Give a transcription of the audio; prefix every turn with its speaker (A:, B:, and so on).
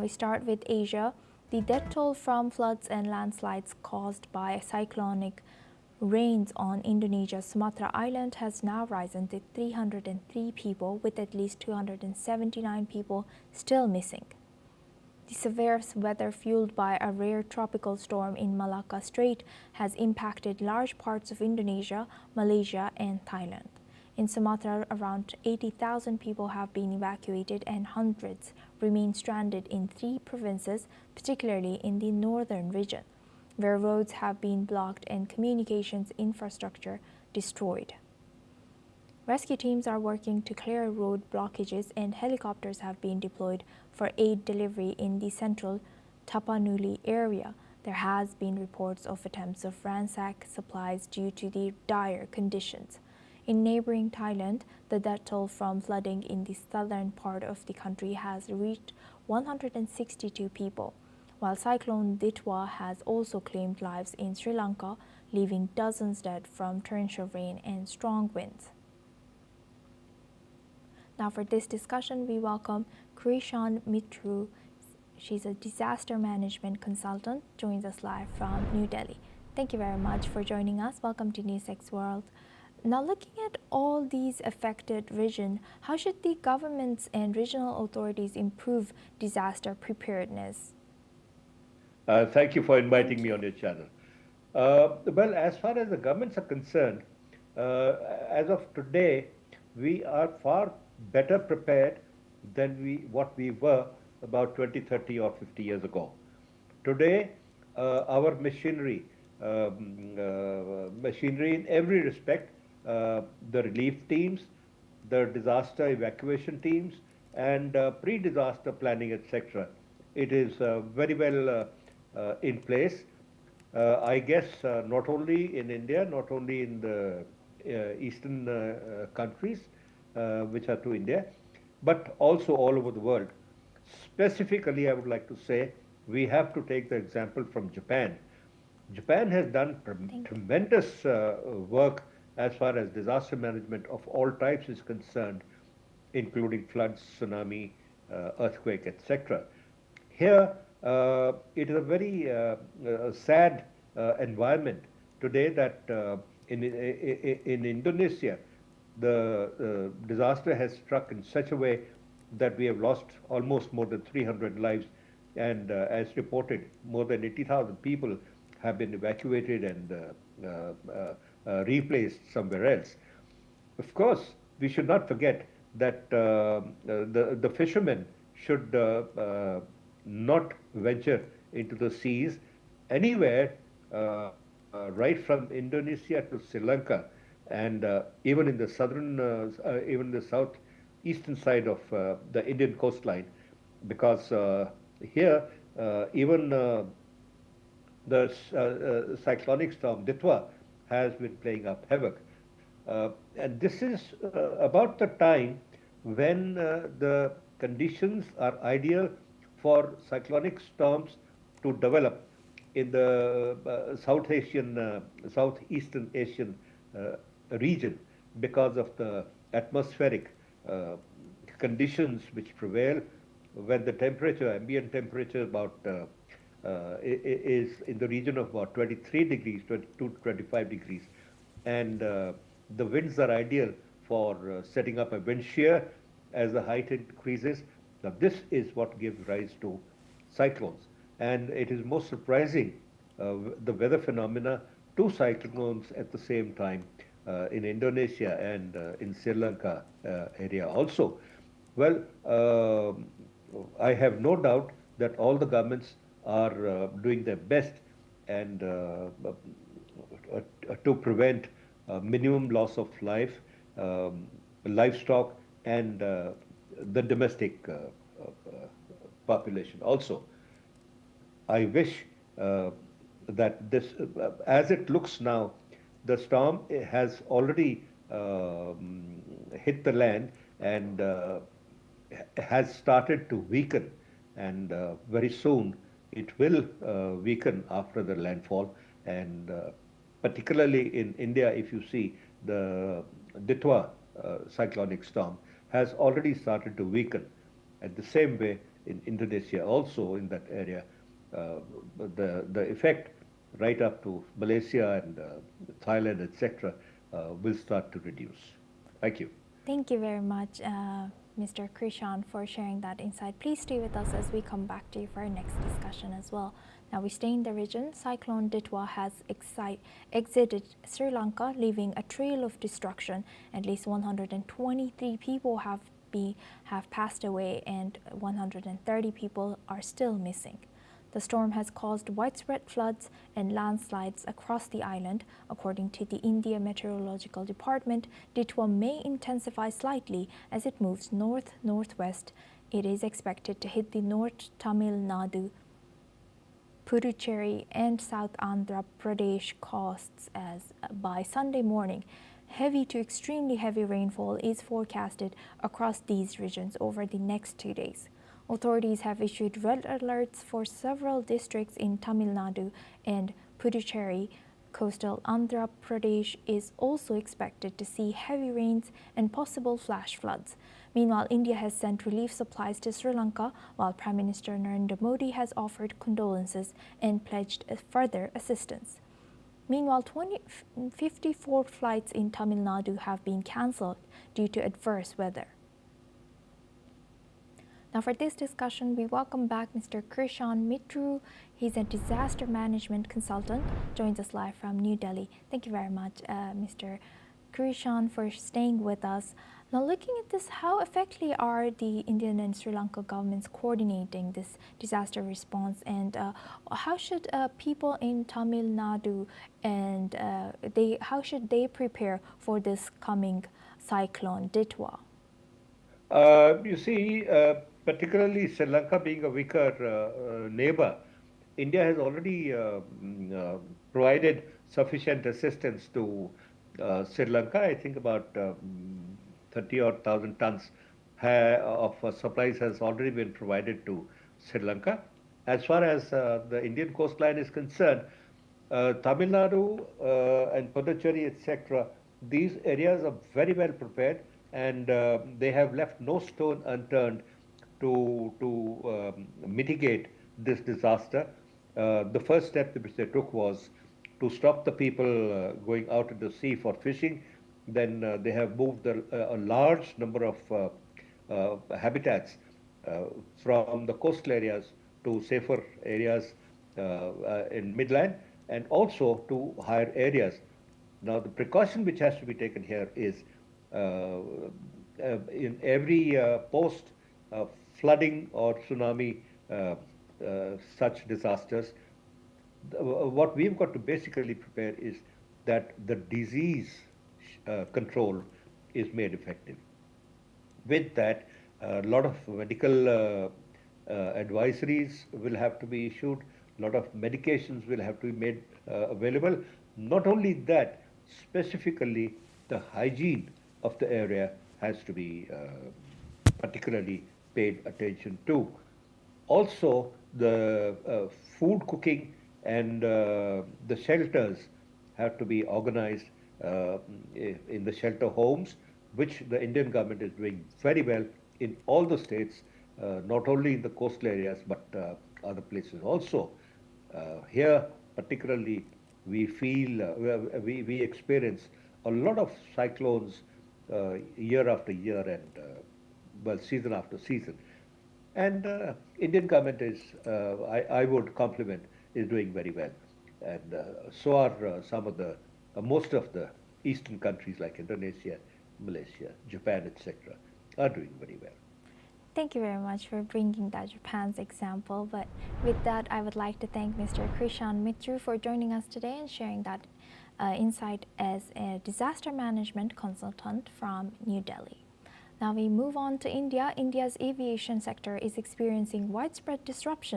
A: Now we start with Asia. The death toll from floods and landslides caused by cyclonic rains on Indonesia's Sumatra island has now risen to 303 people, with at least 279 people still missing. The severe weather fueled by a rare tropical storm in Malacca Strait has impacted large parts of Indonesia, Malaysia, and Thailand. In Sumatra, around 80,000 people have been evacuated and hundreds remain stranded in 3 provinces, particularly in the northern region, where roads have been blocked and communications infrastructure destroyed. Rescue teams are working to clear road blockages, and helicopters have been deployed for aid delivery in the central Tapanuli area. There has been reports of attempts of ransack supplies due to the dire conditions. In neighboring Thailand, the death toll from flooding in the southern part of the country has reached 162 people, while Cyclone Ditwah has also claimed lives in Sri Lanka, leaving dozens dead from torrential rain and strong winds. Now for this discussion, we welcome Krishan Mitru. She's a disaster management consultant, joins us live from New Delhi. Thank you very much for joining us. Welcome to NewsX World. Now, looking at all these affected regions, how should the governments and regional authorities improve disaster preparedness?
B: Thank you for inviting me on your channel. Well, as far as the governments are concerned, as of today, we are far better prepared than what we were about 20, 30 or 50 years ago. Today, our machinery in every respect, the relief teams, the disaster evacuation teams, and pre-disaster planning, etc. It is very well in place. I guess not only in India, not only in the eastern countries, which are to India, but also all over the world. Specifically, I would like to say, we have to take the example from Japan. Japan has done tremendous work as far as disaster management of all types is concerned, including floods, tsunami, earthquake, etc. Here, it is a very sad environment today that in Indonesia, the disaster has struck in such a way that we have lost almost more than 300 lives, and as reported, more than 80,000 people have been evacuated and replaced somewhere else. Of course, we should not forget that the fishermen should not venture into the seas anywhere, right from Indonesia to Sri Lanka, and even in the southern, even the southeastern side of the Indian coastline, because here even the cyclonic storm Ditwah has been playing up havoc. And this is about the time when the conditions are ideal for cyclonic storms to develop in the Southeastern Asian region, because of the atmospheric conditions which prevail when the temperature, ambient temperature, about is in the region of about 23 degrees, 22 to 25 degrees, and the winds are ideal for setting up a wind shear as the height increases. Now, this is what gives rise to cyclones, and it is most surprising the weather phenomena, 2 cyclones at the same time in Indonesia and in Sri Lanka area also. Well, I have no doubt that all the governments are doing their best and to prevent minimum loss of life, livestock, and the domestic population also. I wish that this, as it looks now, the storm has already hit the land and has started to weaken, and very soon it will weaken after the landfall. And particularly in India, if you see, the Ditwah cyclonic storm has already started to weaken. At the same way, in Indonesia, also in that area, the effect right up to Malaysia and Thailand, etc., will start to reduce. Thank you.
A: Thank you very much, Mr. Krishan, for sharing that insight. Please stay with us as we come back to you for our next discussion as well. Now we stay in the region. Cyclone Ditwah has exited Sri Lanka, leaving a trail of destruction. At least 123 people have passed away and 130 people are still missing. The storm has caused widespread floods and landslides across the island. According to the India Meteorological Department, Ditwah may intensify slightly as it moves north-northwest. It is expected to hit the North Tamil Nadu, Puducherry and South Andhra Pradesh coasts by Sunday morning. Heavy to extremely heavy rainfall is forecasted across these regions over the next 2 days. Authorities have issued red alerts for several districts in Tamil Nadu and Puducherry. Coastal Andhra Pradesh is also expected to see heavy rains and possible flash floods. Meanwhile, India has sent relief supplies to Sri Lanka, while Prime Minister Narendra Modi has offered condolences and pledged further assistance. Meanwhile, 54 flights in Tamil Nadu have been cancelled due to adverse weather. Now for this discussion, we welcome back Mr. Krishan Mitru. He's a disaster management consultant, joins us live from New Delhi. Thank you very much, Mr. Krishan, for staying with us. Now looking at this, how effectively are the Indian and Sri Lanka governments coordinating this disaster response, and how should people in Tamil Nadu and how should they prepare for this coming cyclone Ditwah?
B: You see, particularly Sri Lanka being a weaker neighbor, India has already provided sufficient assistance to Sri Lanka. I think about 30,000 tons of supplies has already been provided to Sri Lanka. As far as the Indian coastline is concerned, Tamil Nadu and Puducherry, etc., these areas are very well prepared, and they have left no stone unturned to mitigate this disaster. The first step which they took was to stop the people going out into the sea for fishing. Then they have moved a large number of habitats from the coastal areas to safer areas in midland, and also to higher areas. Now, the precaution which has to be taken here is in every post flooding or tsunami such disasters, what we've got to basically prepare is that the disease control is made effective. With that, a lot of medical advisories will have to be issued, a lot of medications will have to be made available. Not only that, specifically the hygiene of the area has to be particularly paid attention to. Also, the food cooking and the shelters have to be organized in the shelter homes, which the Indian government is doing very well in all the states, not only in the coastal areas, but other places also. Here, particularly, we feel, we experience a lot of cyclones year after year and, well, season after season. And Indian government is, I would compliment, is doing very well. And so are some of the, most of the eastern countries like Indonesia, Malaysia, Japan, etc., are doing very well.
A: Thank you very much for bringing that Japan's example. But with that, I would like to thank Mr. Krishan Mitru for joining us today and sharing that insight as a disaster management consultant from New Delhi. Now we move on to India. India's aviation sector is experiencing widespread disruption